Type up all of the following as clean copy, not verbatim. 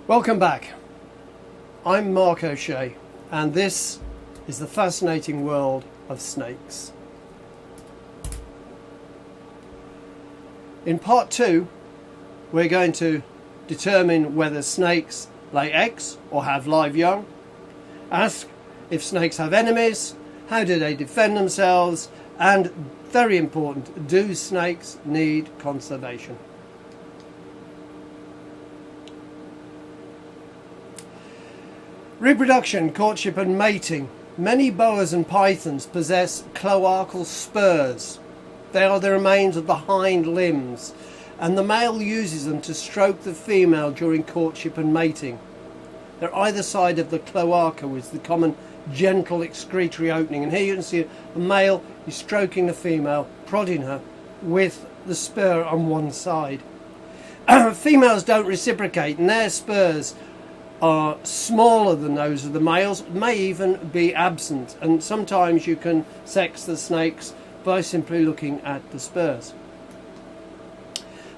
Welcome back. I'm Mark O'Shea, and this is the fascinating world of snakes. In part 2, we're going to determine whether snakes lay eggs or have live young, ask if snakes have enemies, how do they defend themselves, and, very important, do snakes need conservation? Reproduction, courtship and mating. Many boas and pythons possess cloacal spurs. They are the remains of the hind limbs, and the male uses them to stroke the female during courtship and mating. They're either side of the cloaca, which is the common gentle excretory opening, and here you can see a male is stroking the female, prodding her with the spur on one side. Females don't reciprocate, and their spurs are smaller than those of the males, may even be absent, and sometimes you can sex the snakes by simply looking at the spurs.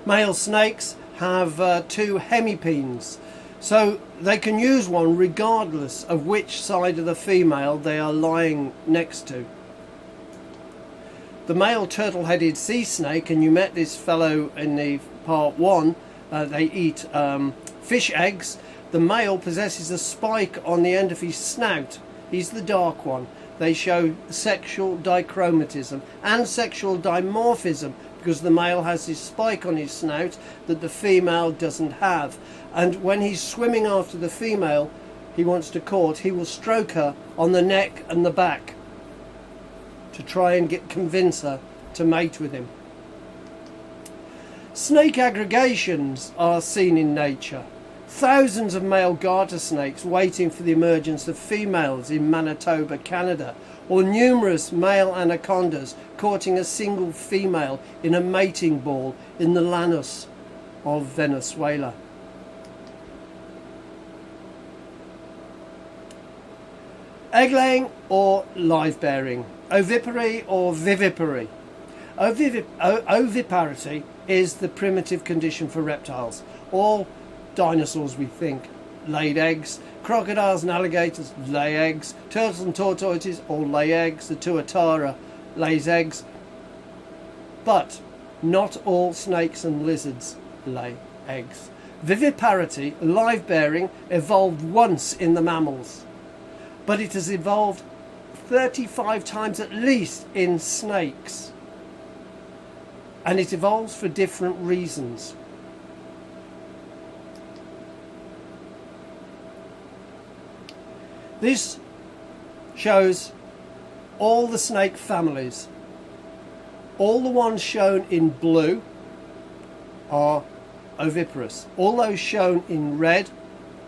Male snakes have 2 hemipenes, so they can use one regardless of which side of the female they are lying next to. The male turtle-headed sea snake, and you met this fellow in the part 1, they eat fish eggs. The male possesses a spike on the end of his snout. He's the dark one. They show sexual dichromatism and sexual dimorphism because the male has this spike on his snout that the female doesn't have. And when he's swimming after the female he wants to court, he will stroke her on the neck and the back to try and convince her to mate with him. Snake aggregations are seen in nature. Thousands of male garter snakes waiting for the emergence of females in Manitoba, Canada, or numerous male anacondas courting a single female in a mating ball in the Llanos of Venezuela. Egg-laying or live-bearing, ovipary or vivipary. Oviparity is the primitive condition for reptiles. All dinosaurs, we think, laid eggs. Crocodiles and alligators lay eggs. Turtles and tortoises all lay eggs. The tuatara lays eggs. But not all snakes and lizards lay eggs. Viviparity, live bearing, evolved once in the mammals, but it has evolved 35 times at least in snakes, and it evolves for different reasons. This shows all the snake families. All the ones shown in blue are oviparous. All those shown in red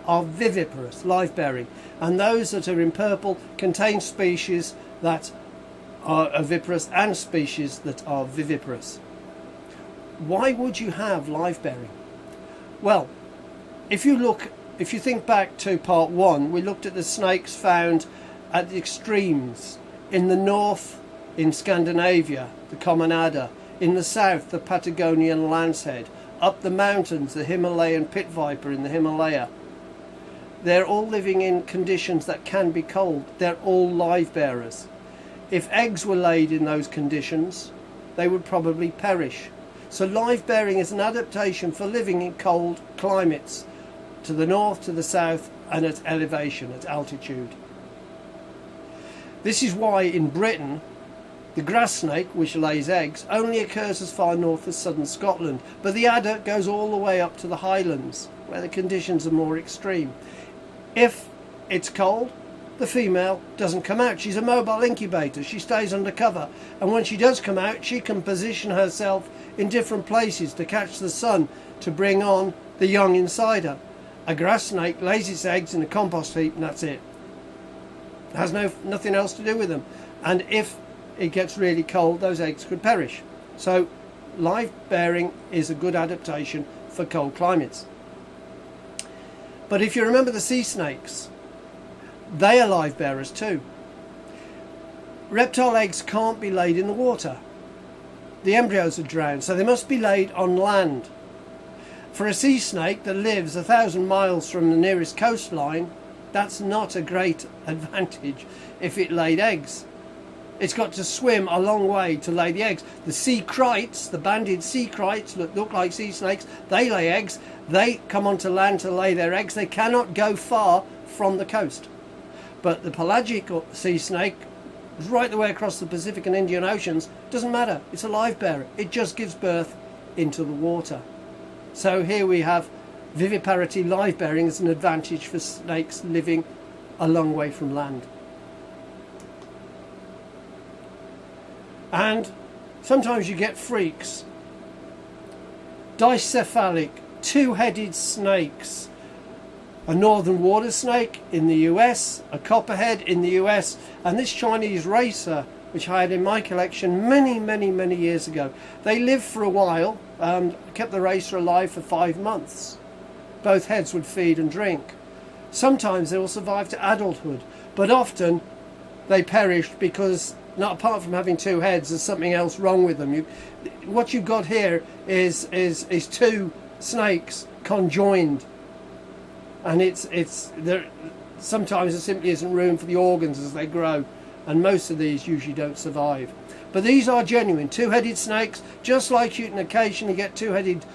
are viviparous, live-bearing. And those that are in purple contain species that are oviparous and species that are viviparous. Why would you have live-bearing? Well, if you think back to part 1, we looked at the snakes found at the extremes. In the north, in Scandinavia, the common adder. In the south, the Patagonian lancehead. Up the mountains, the Himalayan pit viper in the Himalaya. They're all living in conditions that can be cold. They're all live bearers. If eggs were laid in those conditions, they would probably perish. So live bearing is an adaptation for living in cold climates, to the north, to the south, and at elevation, at altitude. This is why in Britain the grass snake, which lays eggs, only occurs as far north as southern Scotland, but the adder goes all the way up to the Highlands, where the conditions are more extreme. If it's cold, the female doesn't come out. She's a mobile incubator. She stays under cover, and when she does come out, she can position herself in different places to catch the sun to bring on the young inside her. A grass snake lays its eggs in a compost heap, and that's it. It has nothing else to do with them. And if it gets really cold, those eggs could perish. So live bearing is a good adaptation for cold climates. But if you remember the sea snakes, they are live bearers too. Reptile eggs can't be laid in the water. The embryos are drowned, so they must be laid on land. For a sea snake that lives 1,000 miles from the nearest coastline, that's not a great advantage if it laid eggs. It's got to swim a long way to lay the eggs. The sea krites, the banded sea krites that look like sea snakes, they lay eggs. They come onto land to lay their eggs. They cannot go far from the coast. But the pelagic sea snake, right the way across the Pacific and Indian Oceans, doesn't matter. It's a live bearer. It just gives birth into the water. So here we have viviparity, live bearing as an advantage for snakes living a long way from land. And sometimes you get freaks. Dicephalic, two-headed snakes. A northern water snake in the US, a copperhead in the US, and this Chinese racer, which I had in my collection many years ago. They lived for a while and kept the racer alive for 5 months. Both heads would feed and drink. Sometimes they will survive to adulthood, but often they perished because, not apart from having two heads, there's something else wrong with them. What you've got here is two snakes conjoined, and it's there. Sometimes there simply isn't room for the organs as they grow, and most of these usually don't survive. But these are genuine two-headed snakes, just like you can occasionally get two-headed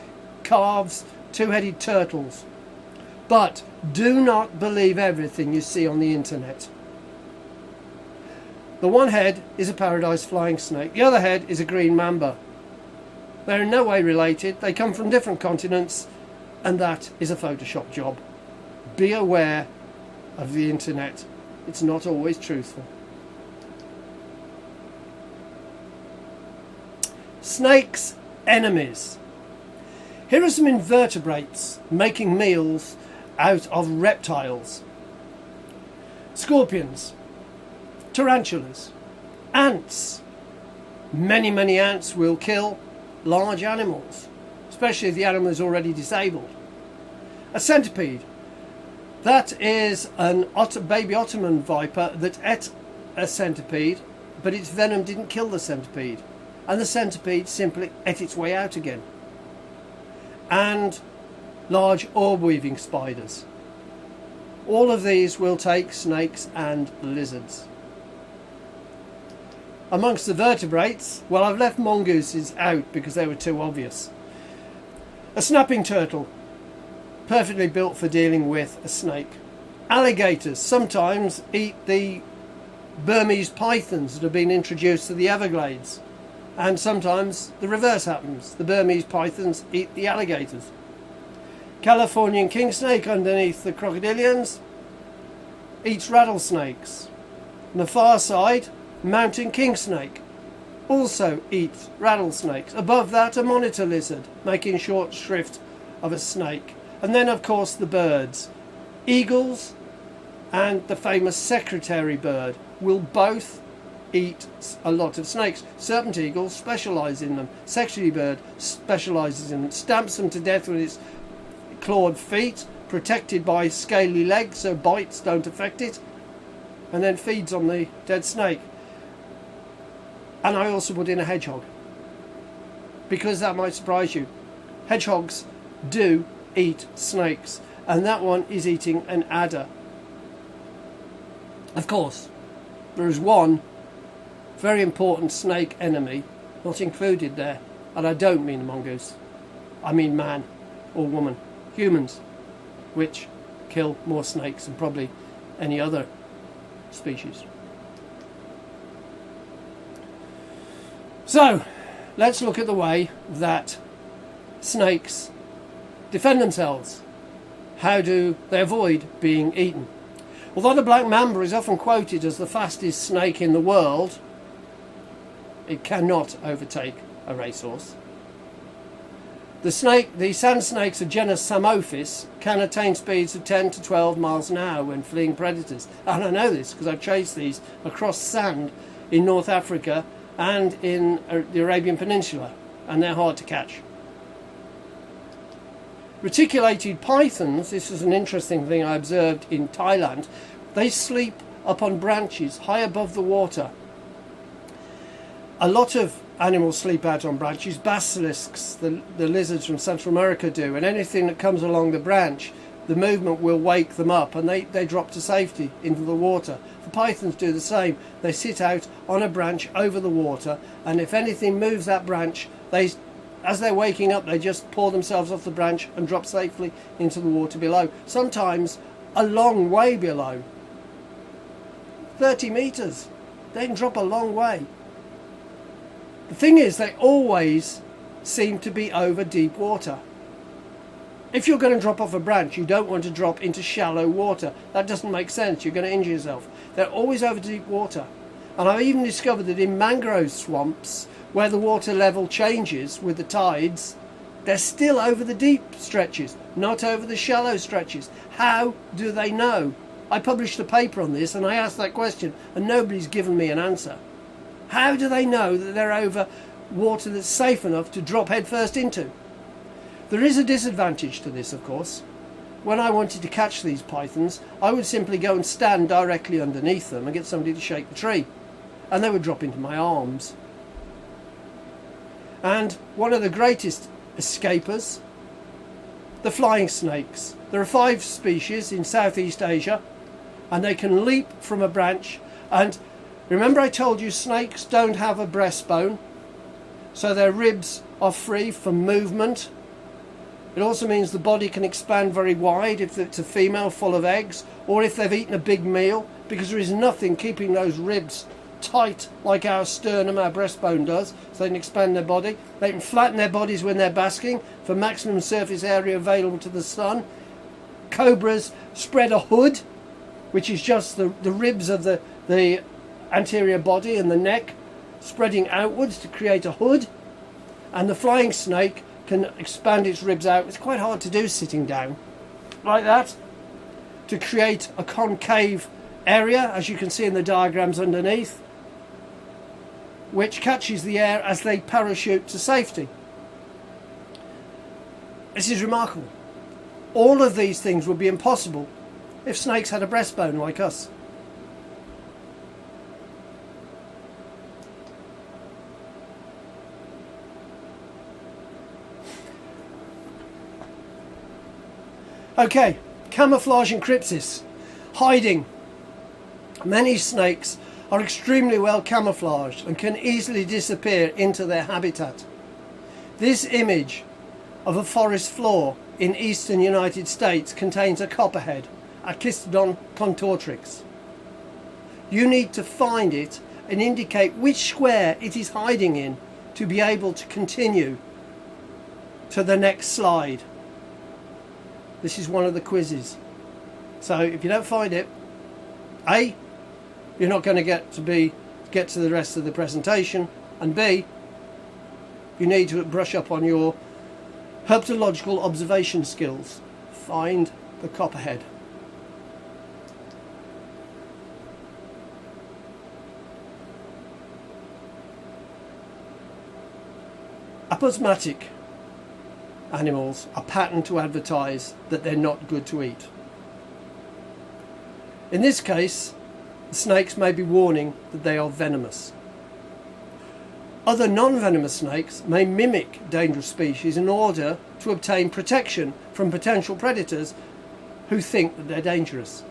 calves, two-headed turtles. But do not believe everything you see on the internet. The one head is a paradise flying snake. The other head is a green mamba. They're in no way related. They come from different continents, and that is a Photoshop job. Be aware of the internet. It's not always truthful. Snakes' enemies. Here are some invertebrates making meals out of reptiles. Scorpions, tarantulas, ants. Many ants will kill large animals, especially if the animal is already disabled. A centipede. That is an baby Ottoman viper that ate a centipede, but its venom didn't kill the centipede, and the centipede simply ate its way out again. And large orb-weaving spiders. All of these will take snakes and lizards. Amongst the vertebrates, well, I've left mongooses out because they were too obvious. A snapping turtle, perfectly built for dealing with a snake. Alligators sometimes eat the Burmese pythons that have been introduced to the Everglades, and sometimes the reverse happens. The Burmese pythons eat the alligators. Californian king snake underneath the crocodilians eats rattlesnakes. On the far side, mountain king snake also eats rattlesnakes. Above that, a monitor lizard, making short shrift of a snake. And then, of course, the birds. Eagles and the famous secretary bird will both eat a lot of snakes. Serpent eagles specialise in them. Secretary bird specialises in them. Stamps them to death with its clawed feet, protected by scaly legs so bites don't affect it, and then feeds on the dead snake. And I also put in a hedgehog, because that might surprise you. Hedgehogs do eat snakes, and that one is eating an adder. Of course, there is one very important snake enemy not included there, and I don't mean a mongoose. I mean man or woman, humans, which kill more snakes than probably any other species. So, let's look at the way that snakes defend themselves. How do they avoid being eaten? Although the black mamba is often quoted as the fastest snake in the world, it cannot overtake a racehorse. The sand snakes of genus Samophis can attain speeds of 10 to 12 miles an hour when fleeing predators. And I know this because I've chased these across sand in North Africa and in the Arabian Peninsula, and they're hard to catch. Reticulated pythons, this is an interesting thing I observed in Thailand, they sleep up on branches high above the water. A lot of animals sleep out on branches. Basilisks, the lizards from Central America, do, and anything that comes along the branch, the movement will wake them up and they drop to safety into the water. The pythons do the same. They sit out on a branch over the water, and if anything moves that branch, as they're waking up, they just pour themselves off the branch and drop safely into the water below. Sometimes a long way below. 30 metres. They can drop a long way. The thing is, they always seem to be over deep water. If you're going to drop off a branch, you don't want to drop into shallow water. That doesn't make sense. You're going to injure yourself. They're always over deep water. And I've even discovered that in mangrove swamps, where the water level changes with the tides, they're still over the deep stretches, not over the shallow stretches. How do they know? I published a paper on this and I asked that question and nobody's given me an answer. How do they know that they're over water that's safe enough to drop headfirst into? There is a disadvantage to this, of course. When I wanted to catch these pythons, I would simply go and stand directly underneath them and get somebody to shake the tree, and they would drop into my arms. And one of the greatest escapers, the flying snakes. There are 5 species in Southeast Asia, and they can leap from a branch. And remember I told you snakes don't have a breastbone, so their ribs are free from movement. It also means the body can expand very wide if it's a female full of eggs, or if they've eaten a big meal, because there is nothing keeping those ribs tight like our sternum, our breastbone does, so they can expand their body. They can flatten their bodies when they're basking for maximum surface area available to the sun. Cobras spread a hood, which is just the ribs of the anterior body and the neck spreading outwards to create a hood. And the flying snake can expand its ribs out. It's quite hard to do sitting down like that, to create a concave area, as you can see in the diagrams underneath, which catches the air as they parachute to safety. This is remarkable. All of these things would be impossible if snakes had a breastbone like us. Okay, camouflage and crypsis, hiding. Many snakes are extremely well camouflaged and can easily disappear into their habitat. This image of a forest floor in eastern United States contains a copperhead, Achistodon contortrix. You need to find it and indicate which square it is hiding in to be able to continue to the next slide. This is one of the quizzes. So if you don't find it, A, you're not going to get to the rest of the presentation, and B, you need to brush up on your herpetological observation skills. Find the copperhead. Aposematic animals are patterned to advertise that they're not good to eat. In this case, the snakes may be warning that they are venomous. Other non-venomous snakes may mimic dangerous species in order to obtain protection from potential predators who think that they're dangerous.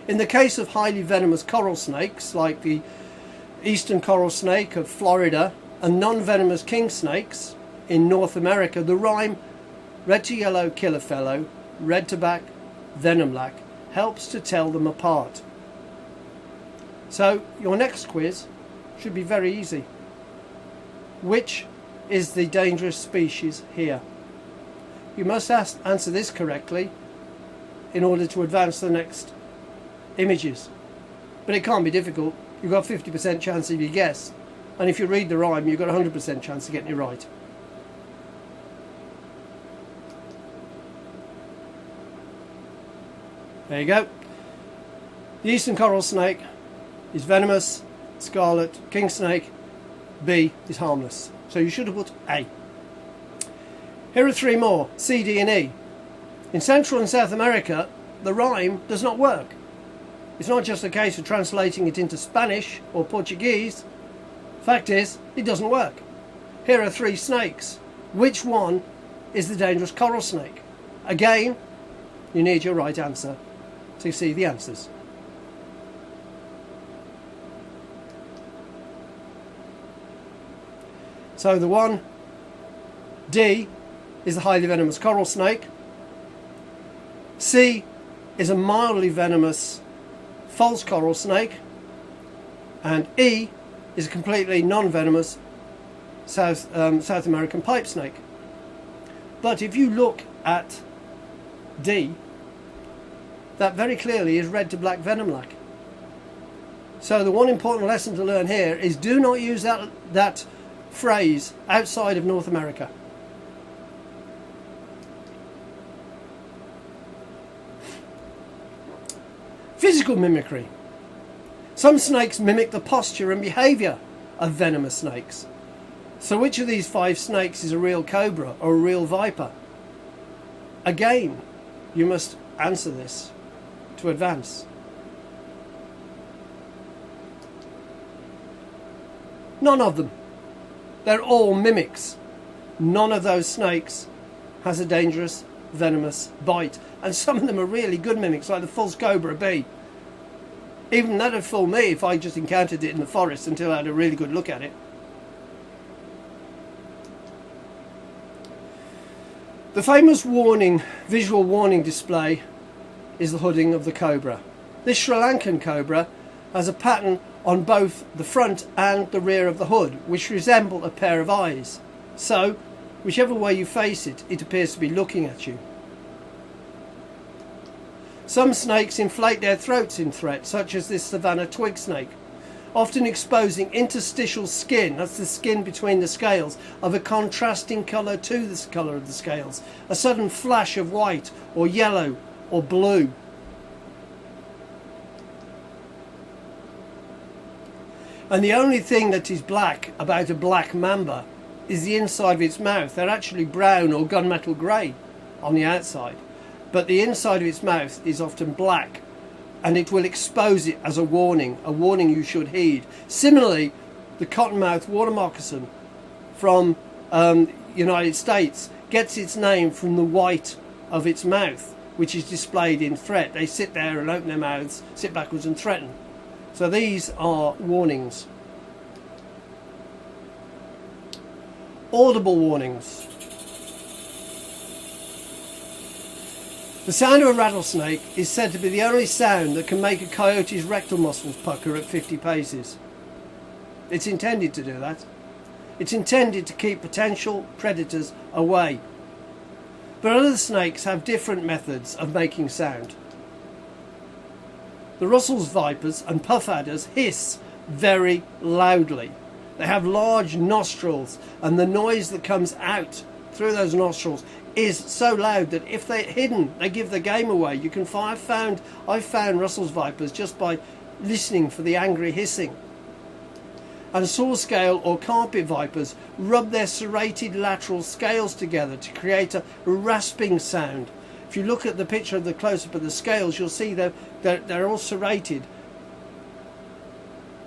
In the case of highly venomous coral snakes, like the eastern coral snake of Florida, and non-venomous king snakes in North America, the rhyme red to yellow killer fellow, red to black venom lack helps to tell them apart. So your next quiz should be very easy. Which is the dangerous species here? You must answer this correctly in order to advance the next images. But it can't be difficult. You've got a 50% chance if you guess. And if you read the rhyme, you've got a 100% chance of getting it right. There you go. The eastern coral snake is venomous, scarlet, king snake, B is harmless. So you should have put A. Here are 3 more, C, D and E. In Central and South America, the rhyme does not work. It's not just a case of translating it into Spanish or Portuguese. Fact is, it doesn't work. Here are 3 snakes. Which one is the dangerous coral snake? Again, you need your right answer to see the answers. So the one, D, is the highly venomous coral snake. C is a mildly venomous false coral snake. And E is a completely non-venomous South American pipe snake. But if you look at D, that very clearly is red to black venom lac. So the one important lesson to learn here is do not use that phrase outside of North America. Physical mimicry. Some snakes mimic the posture and behaviour of venomous snakes. So which of these 5 snakes is a real cobra or a real viper? Again, you must answer this to advance. None of them. They're all mimics. None of those snakes has a dangerous, venomous bite. And some of them are really good mimics, like the false cobra bee. Even that would fool me if I just encountered it in the forest until I had a really good look at it. The famous visual warning display is the hooding of the cobra. This Sri Lankan cobra has a pattern on both the front and the rear of the hood, which resemble a pair of eyes. So, whichever way you face it, it appears to be looking at you. Some snakes inflate their throats in threat, such as this savanna twig snake, often exposing interstitial skin, that's the skin between the scales, of a contrasting colour to the colour of the scales, a sudden flash of white or yellow or blue. And the only thing that is black about a black mamba is the inside of its mouth. They're actually brown or gunmetal grey on the outside, but the inside of its mouth is often black, and it will expose it as a warning you should heed. Similarly, the Cottonmouth water moccasin from United States gets its name from the white of its mouth, which is displayed in threat. They sit there and open their mouths, sit backwards and threaten. So these are warnings. Audible warnings. The sound of a rattlesnake is said to be the only sound that can make a coyote's rectal muscles pucker at 50 paces. It's intended to do that. It's intended to keep potential predators away. But other snakes have different methods of making sound. The Russell's vipers and puff adders hiss very loudly. They have large nostrils, and the noise that comes out through those nostrils is so loud that if they're hidden, they give the game away. I've found Russell's vipers just by listening for the angry hissing. And saw-scale or carpet vipers rub their serrated lateral scales together to create a rasping sound. If you look at the picture of the close-up of the scales, you'll see they're all serrated.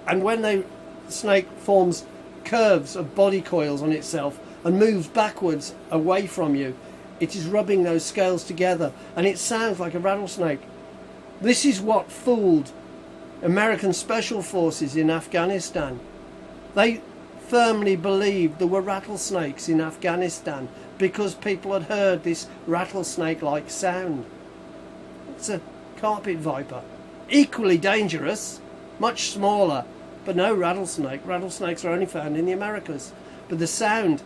And when the snake forms curves of body coils on itself and moves backwards away from you, it is rubbing those scales together, and it sounds like a rattlesnake. This is what fooled American Special Forces in Afghanistan. They firmly believed there were rattlesnakes in Afghanistan because people had heard this rattlesnake-like sound. It's a carpet viper. Equally dangerous, much smaller, but no rattlesnake. Rattlesnakes are only found in the Americas. But the sound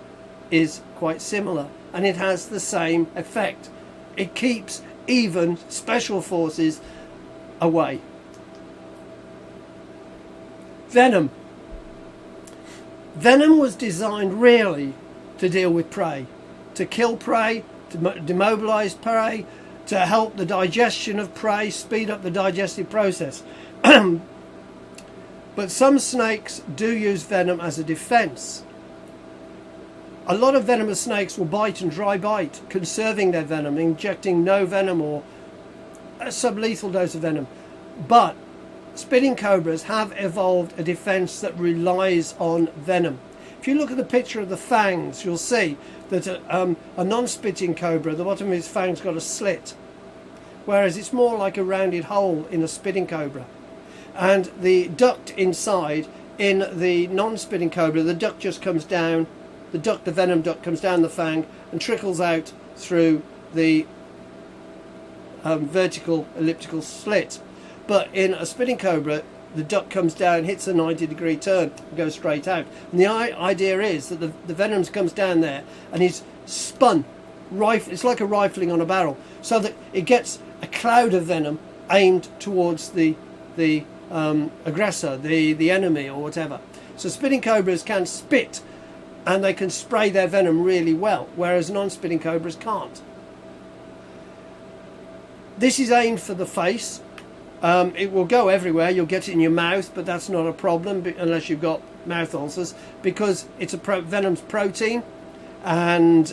is quite similar, and it has the same effect. It keeps even special forces away. Venom. Venom was designed really to deal with prey, to kill prey, to demobilize prey, to help the digestion of prey, speed up the digestive process. But some snakes do use venom as a defense. A lot of venomous snakes will bite and dry bite, conserving their venom, injecting no venom or a sublethal dose of venom. But spitting cobras have evolved a defense that relies on venom. If you look at the picture of the fangs, you'll see that a non-spitting cobra, the bottom of his fang's got a slit, whereas it's more like a rounded hole in a spitting cobra. And the duct inside, in the non-spitting cobra, the duct just comes down, the venom duct comes down the fang and trickles out through the vertical elliptical slit. But in a spitting cobra, the duct comes down, hits a 90-degree turn, and goes straight out. And the idea is that the venom comes down there and is spun. It's like a rifling on a barrel, so that it gets a cloud of venom aimed towards the aggressor, the enemy, or whatever. So spitting cobras can spit, and they can spray their venom really well, whereas non-spitting cobras can't. This is aimed for the face. It will go everywhere. You'll get it in your mouth, but that's not a problem unless you've got mouth ulcers, because it's venom's protein, and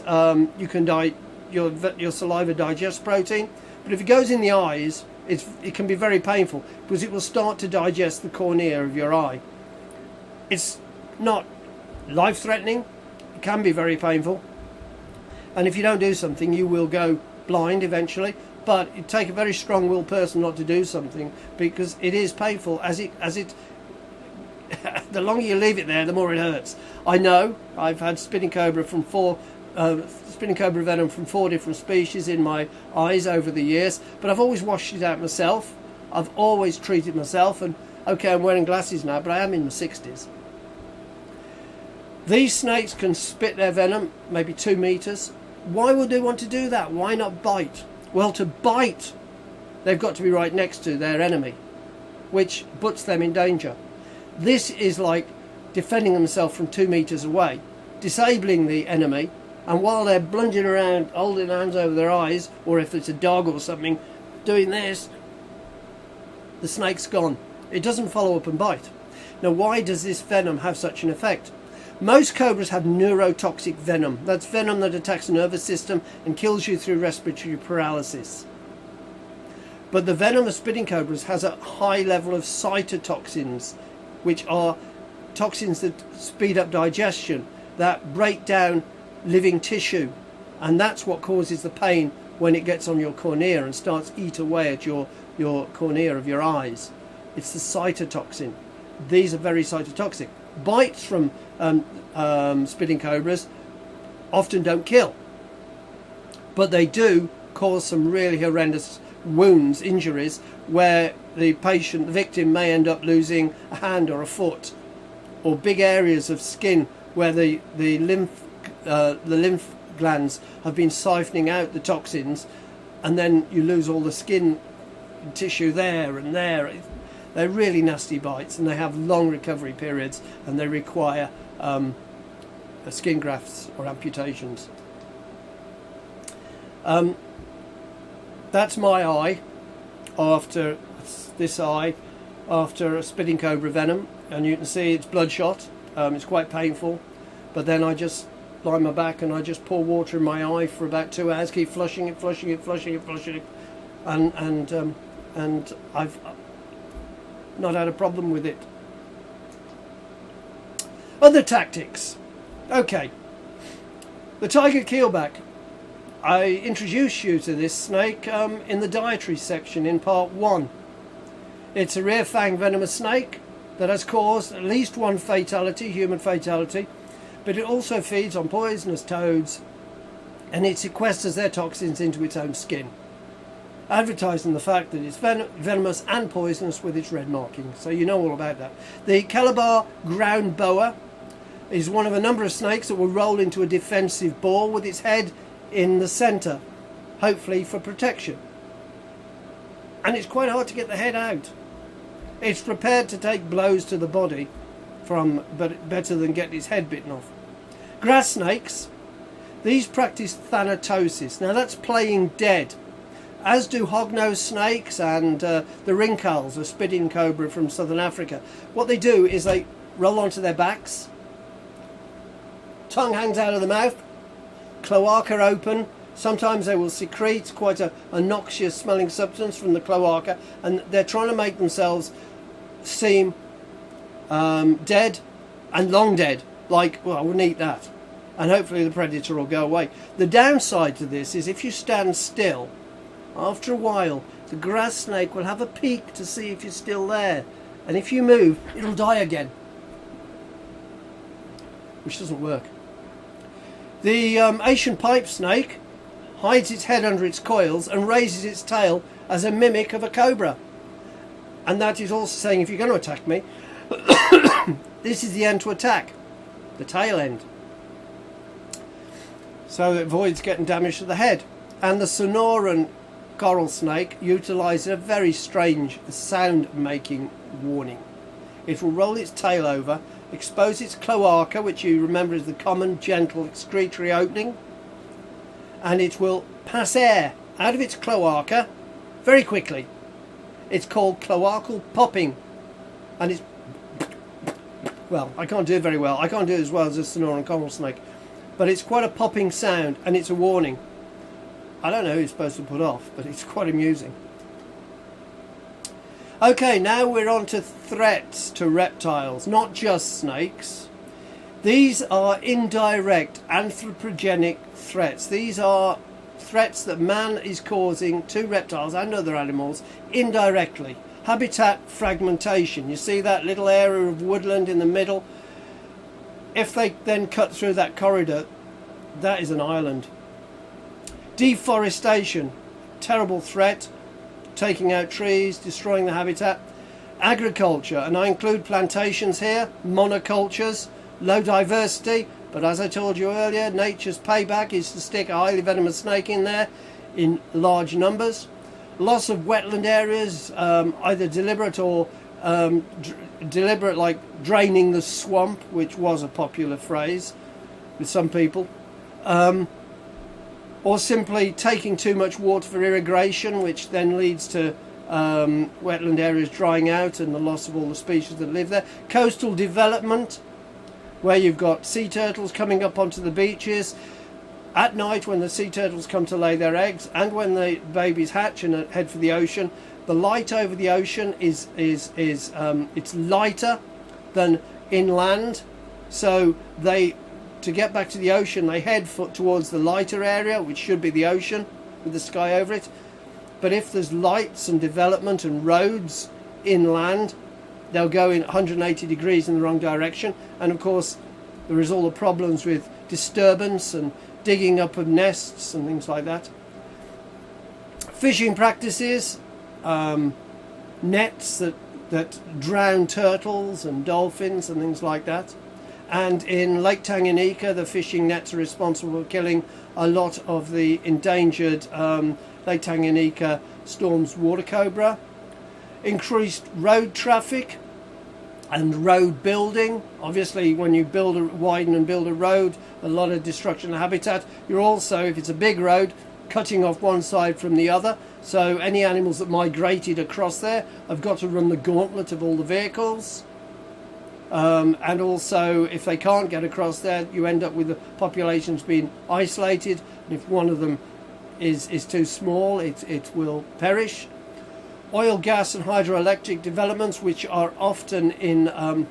you can your saliva digests protein. But if it goes in the eyes, it can be very painful, because it will start to digest the cornea of your eye. It's not life-threatening. It can be very painful, and if you don't do something, you will go blind eventually. But it takes a very strong-willed person not to do something, because it is painful. The longer you leave it there, the more it hurts. I know. I've had spitting cobra venom from 4 different species in my eyes over the years, but I've always washed it out myself. I've always treated myself, and okay, I'm wearing glasses now, but I am in my 60s. These snakes can spit their venom maybe 2 meters. Why would they want to do that? Why not bite? Well, to bite, they've got to be right next to their enemy, which puts them in danger. This is like defending themselves from 2 meters away, disabling the enemy, and while they're plunging around, holding hands over their eyes, or if it's a dog or something, doing this, the snake's gone. It doesn't follow up and bite. Now, why does this venom have such an effect? Most cobras have neurotoxic venom. That's venom that attacks the nervous system and kills you through respiratory paralysis. But the venom of spitting cobras has a high level of cytotoxins, which are toxins that speed up digestion, that break down living tissue, and that's what causes the pain when it gets on your cornea and starts to eat away at your cornea of your eyes. It's the cytotoxin. These are very cytotoxic. Bites from spitting cobras often don't kill, but they do cause some really horrendous wounds, injuries, where the victim may end up losing a hand or a foot, or big areas of skin where the lymph glands have been siphoning out the toxins, and then you lose all the skin tissue there and there. They're really nasty bites, and they have long recovery periods, and they require skin grafts or amputations. That's my eye after a spitting cobra venom, and you can see it's bloodshot. It's quite painful, but then I just lie on my back and I just pour water in my eye for about 2 hours, keep flushing it, and I've not had a problem with it. Other tactics. Okay, the tiger keelback. I introduced you to this snake in the dietary section in part 1. It's a rear fang venomous snake that has caused at least one fatality, human fatality, but it also feeds on poisonous toads, and it sequesters their toxins into its own skin, advertising the fact that it's venomous and poisonous with its red marking. So you know all about that. The Calabar ground boa is one of a number of snakes that will roll into a defensive ball with its head in the centre, hopefully for protection. And it's quite hard to get the head out. It's prepared to take blows to the body, but better than get its head bitten off. Grass snakes, these practice thanatosis. Now that's playing dead, as do hognose snakes and the rincals, a spitting cobra from southern Africa. What they do is they roll onto their backs, tongue hangs out of the mouth, cloaca open. Sometimes they will secrete quite a noxious smelling substance from the cloaca, and they're trying to make themselves seem dead and long dead. Like, well, I wouldn't eat that. And hopefully the predator will go away. The downside to this is if you stand still, after a while, the grass snake will have a peek to see if you're still there. And if you move, it'll die again. Which doesn't work. The Asian pipe snake hides its head under its coils and raises its tail as a mimic of a cobra. And that is also saying, if you're going to attack me, this is the end to attack. The tail end. So it avoids getting damage to the head. And the Sonoran coral snake utilises a very strange sound-making warning. It will roll its tail over, expose its cloaca, which you remember is the common, gentle, excretory opening, and it will pass air out of its cloaca very quickly. It's called cloacal popping, and it's, well, I can't do it very well. I can't do it as well as a Sonoran coral snake, but it's quite a popping sound, and it's a warning. I don't know who it's supposed to put off, but it's quite amusing. Okay, now we're on to threats to reptiles, not just snakes. These are indirect anthropogenic threats. These are threats that man is causing to reptiles and other animals indirectly. Habitat fragmentation. You see that little area of woodland in the middle? If they then cut through that corridor, that is an island. Deforestation. Terrible threat. Taking out trees, destroying the habitat. Agriculture, and I include plantations here, monocultures, low diversity, but as I told you earlier, nature's payback is to stick a highly venomous snake in there in large numbers. Loss of wetland areas, either deliberate or deliberate, like draining the swamp, which was a popular phrase with some people. Or simply taking too much water for irrigation, which then leads to wetland areas drying out and the loss of all the species that live there. Coastal development, where you've got sea turtles coming up onto the beaches at night when the sea turtles come to lay their eggs, and when the babies hatch and head for the ocean. The light over the ocean is it's lighter than inland, so to get back to the ocean, they head towards the lighter area, which should be the ocean, with the sky over it. But if there's lights and development and roads inland, they'll go in 180 degrees in the wrong direction. And of course, there is all the problems with disturbance and digging up of nests and things like that. Fishing practices, nets that drown turtles and dolphins and things like that. And in Lake Tanganyika, the fishing nets are responsible for killing a lot of the endangered Lake Tanganyika Storm's water cobra. Increased road traffic and road building. Obviously, when you widen and build a road, a lot of destruction of habitat. You're also, if it's a big road, cutting off one side from the other. So any animals that migrated across there have got to run the gauntlet of all the vehicles. And also, if they can't get across there, you end up with the populations being isolated. And if one of them is too small, it will perish. Oil, gas and hydroelectric developments, which are often in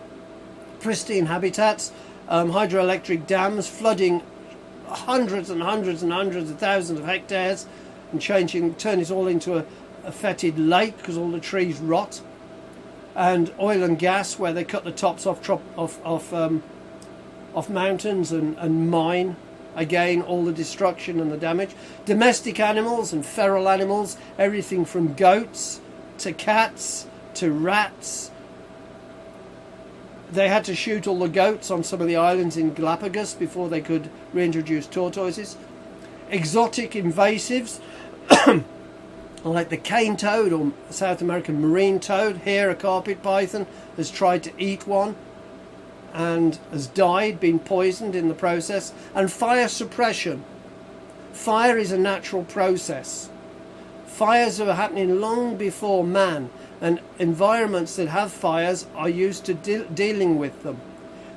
pristine habitats. Hydroelectric dams flooding hundreds and hundreds and hundreds of thousands of hectares and turn it all into a fetid lake because all the trees rot. And oil and gas, where they cut the tops off mountains and mine. Again, all the destruction and the damage. Domestic animals and feral animals, everything from goats to cats to rats. They had to shoot all the goats on some of the islands in Galapagos before they could reintroduce tortoises. Exotic invasives, like the cane toad or South American marine toad. Here a carpet python has tried to eat one and has died, been poisoned in the process. And fire suppression. Fire is a natural process. Fires are happening long before man, and environments that have fires are used to dealing with them.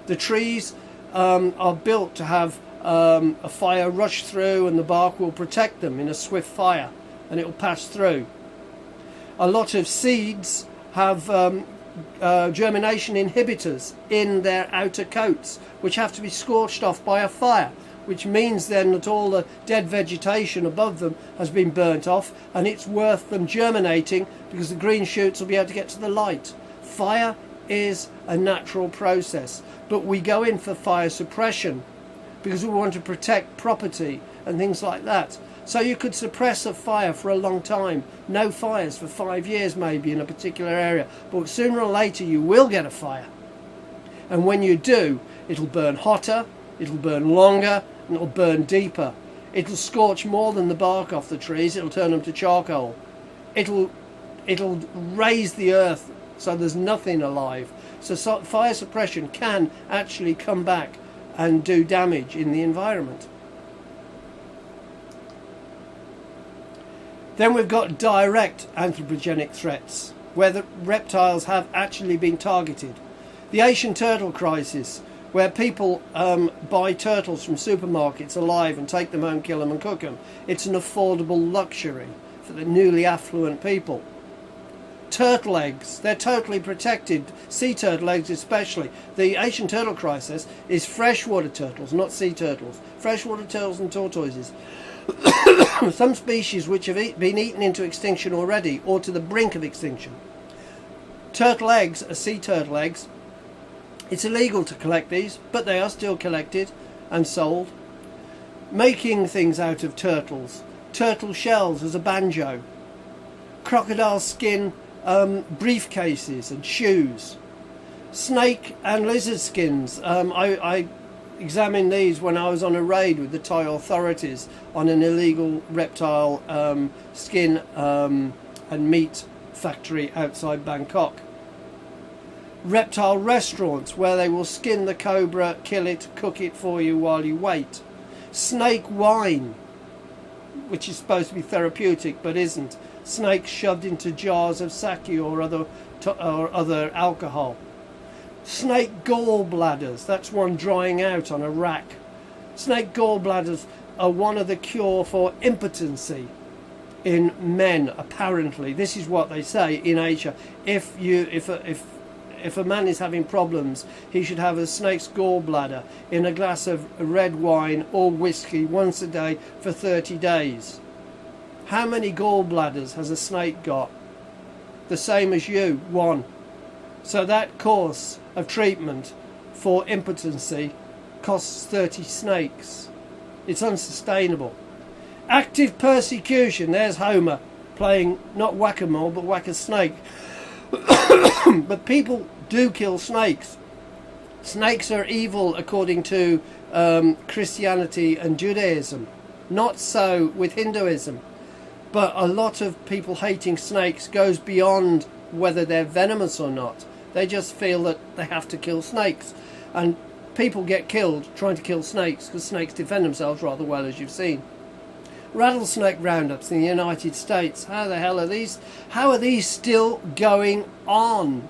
The trees are built to have a fire rush through, and the bark will protect them in a swift fire, and it will pass through. A lot of seeds have germination inhibitors in their outer coats, which have to be scorched off by a fire, which means then that all the dead vegetation above them has been burnt off, and it's worth them germinating because the green shoots will be able to get to the light. Fire is a natural process, but we go in for fire suppression because we want to protect property and things like that. So you could suppress a fire for a long time, no fires for 5 years maybe in a particular area, but sooner or later you will get a fire. And when you do, it'll burn hotter, it'll burn longer, and it'll burn deeper. It'll scorch more than the bark off the trees, it'll turn them to charcoal. It'll raise the earth so there's nothing alive. So fire suppression can actually come back and do damage in the environment. Then we've got direct anthropogenic threats, where the reptiles have actually been targeted. The Asian turtle crisis, where people buy turtles from supermarkets alive and take them home, kill them and cook them. It's an affordable luxury for the newly affluent people. Turtle eggs, they're totally protected, sea turtle eggs especially. The Asian turtle crisis is freshwater turtles, not sea turtles. Freshwater turtles and tortoises. Some species which have been eaten into extinction already or to the brink of extinction. Turtle eggs are sea turtle eggs. It's illegal to collect these, but they are still collected and sold. Making things out of turtles. Turtle shells as a banjo. Crocodile skin briefcases and shoes. Snake and lizard skins. I examined these when I was on a raid with the Thai authorities on an illegal reptile skin and meat factory outside Bangkok. Reptile restaurants where they will skin the cobra, kill it, cook it for you while you wait. Snake wine, which is supposed to be therapeutic but isn't. Snakes shoved into jars of sake or other alcohol. Snake gallbladders, that's one drying out on a rack. Snake gallbladders are one of the cure for impotency in men, apparently. This is what they say in Asia. If a man is having problems, he should have a snake's gallbladder in a glass of red wine or whiskey once a day for 30 days. How many gallbladders has a snake got? The same as you, one. So that course of treatment for impotency costs 30 snakes. It's unsustainable. Active persecution, there's Homer playing not whack-a-mole but whack-a-snake. But people do kill snakes. Snakes are evil according to Christianity and Judaism. Not so with Hinduism. But a lot of people hating snakes goes beyond whether they're venomous or not. They just feel that they have to kill snakes. And people get killed trying to kill snakes because snakes defend themselves rather well, as you've seen. Rattlesnake roundups in the United States. How the hell are these? How are these still going on?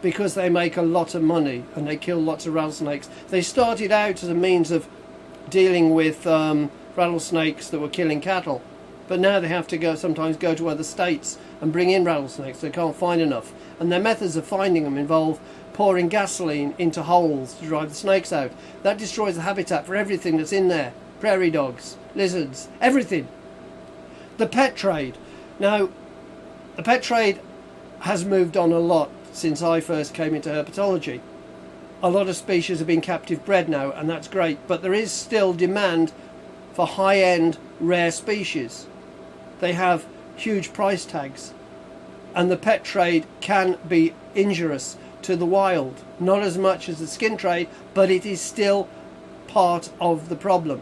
Because they make a lot of money and they kill lots of rattlesnakes. They started out as a means of dealing with rattlesnakes that were killing cattle, but now they have to sometimes go to other states and bring in rattlesnakes. They can't find enough, and their methods of finding them involve pouring gasoline into holes to drive the snakes out. That destroys the habitat for everything that's in there. Prairie dogs, lizards, everything. The pet trade. Now, the pet trade has moved on a lot since I first came into herpetology. A lot of species have been captive bred now, and that's great, but there is still demand for high-end rare species. They have huge price tags, and the pet trade can be injurious to the wild. Not as much as the skin trade, but it is still part of the problem.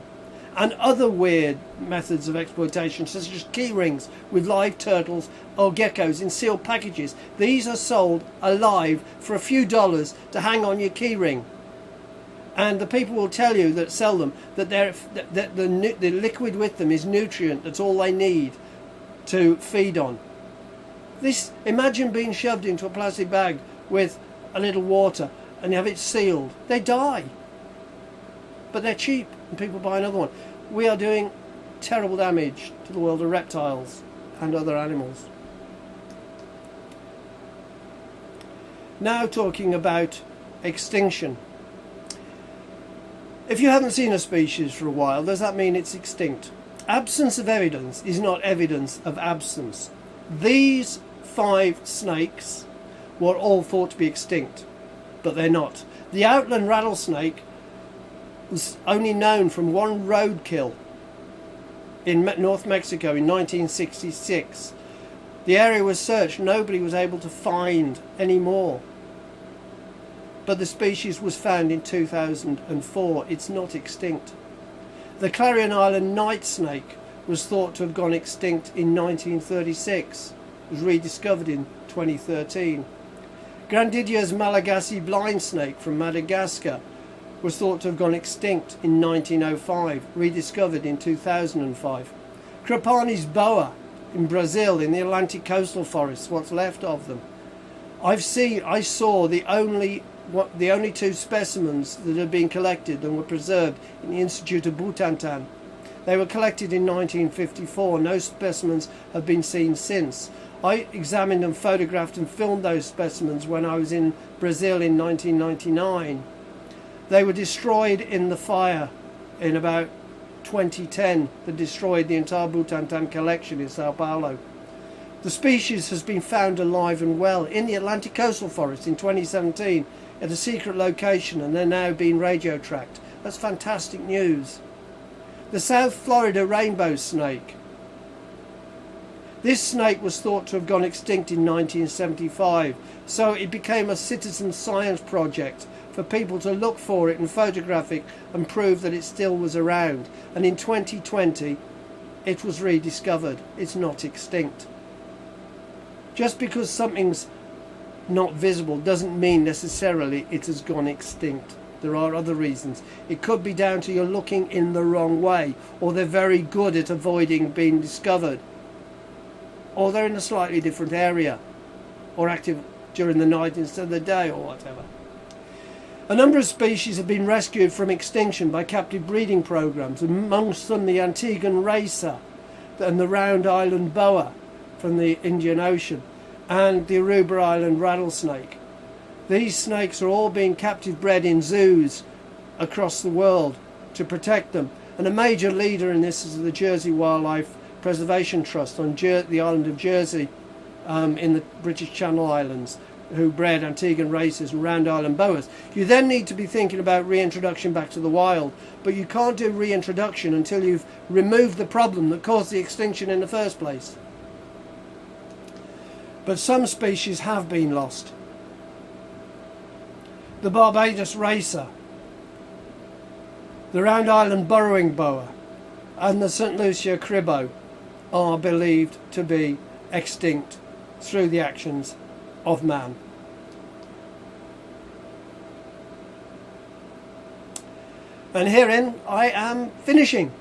And other weird methods of exploitation, such as key rings with live turtles or geckos in sealed packages. These are sold alive for a few dollars to hang on your key ring. And the people will tell you that sell them that the liquid with them is nutrient. That's all they need to feed on. Imagine being shoved into a plastic bag with a little water and you have it sealed. They die. But they're cheap and people buy another one. We are doing terrible damage to the world of reptiles and other animals. Now talking about extinction. If you haven't seen a species for a while, does that mean it's extinct? Absence of evidence is not evidence of absence. These 5 snakes were all thought to be extinct, but they're not. The outland rattlesnake was only known from one roadkill in North Mexico in 1966. The area was searched, nobody was able to find any more. But the species was found in 2004. It's not extinct. The Clarion Island night snake was thought to have gone extinct in 1936. It was rediscovered in 2013. Grandidier's Malagasy blind snake from Madagascar was thought to have gone extinct in 1905, rediscovered in 2005. Krapani's boa in Brazil, in the Atlantic coastal forests, what's left of them. I saw the only 2 specimens that had been collected and were preserved in the Institute of Butantan. They were collected in 1954. No specimens have been seen since. I examined and photographed and filmed those specimens when I was in Brazil in 1999. They were destroyed in the fire in about 2010 that destroyed the entire Butantan collection in Sao Paulo. The species has been found alive and well in the Atlantic coastal forest in 2017 at a secret location, and they're now being radio tracked. That's fantastic news. The South Florida rainbow snake. This snake was thought to have gone extinct in 1975, so it became a citizen science project for people to look for it and photograph it and prove that it still was around. And in 2020 it was rediscovered. It's not extinct. Just because something's not visible doesn't mean necessarily it has gone extinct. There are other reasons. It could be down to you're looking in the wrong way, or they're very good at avoiding being discovered, or they're in a slightly different area, or active during the night instead of the day, or whatever. A number of species have been rescued from extinction by captive breeding programs, amongst them the Antiguan racer and the Round Island boa from the Indian Ocean, and the Aruba Island rattlesnake. These snakes are all being captive bred in zoos across the world to protect them, and a major leader in this is the Jersey Wildlife Preservation Trust on the island of Jersey in the British Channel Islands, who bred Antiguan racers and Round Island boas. You then need to be thinking about reintroduction back to the wild, but you can't do reintroduction until you've removed the problem that caused the extinction in the first place. But some species have been lost. The Barbados racer, the Round Island burrowing boa, and the St. Lucia cribbo are believed to be extinct through the actions of man. And herein I am finishing.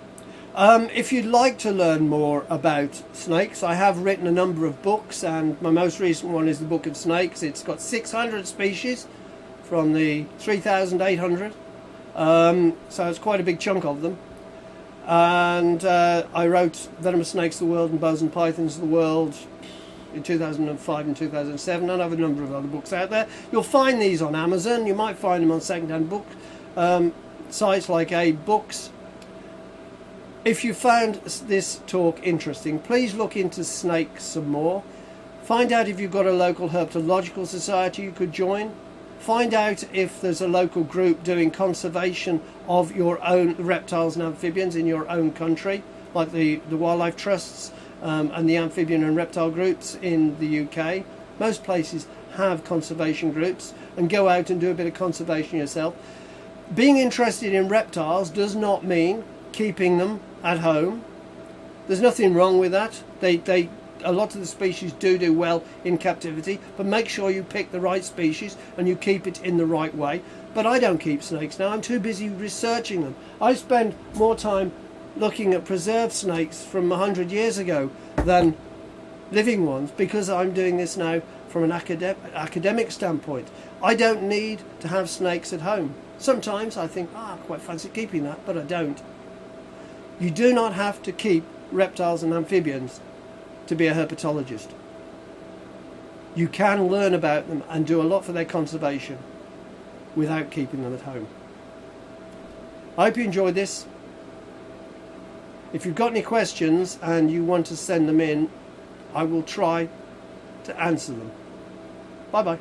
If you'd like to learn more about snakes, I have written a number of books, and my most recent one is the Book of Snakes. It's got 600 species from the 3,800, so it's quite a big chunk of them. And I wrote Venomous Snakes of the World and Boas and Pythons of the World in 2005 and 2007, and I have a number of other books out there. You'll find these on Amazon. You might find them on second-hand book sites like Aid Books. If you found this talk interesting, please look into snakes some more. Find out if you've got a local herpetological society you could join. Find out if there's a local group doing conservation of your own reptiles and amphibians in your own country, like the wildlife trusts and the amphibian and reptile groups in the UK. Most places have conservation groups, and go out and do a bit of conservation yourself. Being interested in reptiles does not mean keeping them at home. There's nothing wrong with that. A lot of the species do well in captivity, but make sure you pick the right species and you keep it in the right way. But I don't keep snakes now. I'm too busy researching them. I spend more time looking at preserved snakes from 100 years ago than living ones, because I'm doing this now from an academic standpoint. I don't need to have snakes at home. Sometimes I think, I quite fancy keeping that, but I don't. You do not have to keep reptiles and amphibians to be a herpetologist. You can learn about them and do a lot for their conservation without keeping them at home. I hope you enjoyed this. If you've got any questions and you want to send them in, I will try to answer them. Bye bye.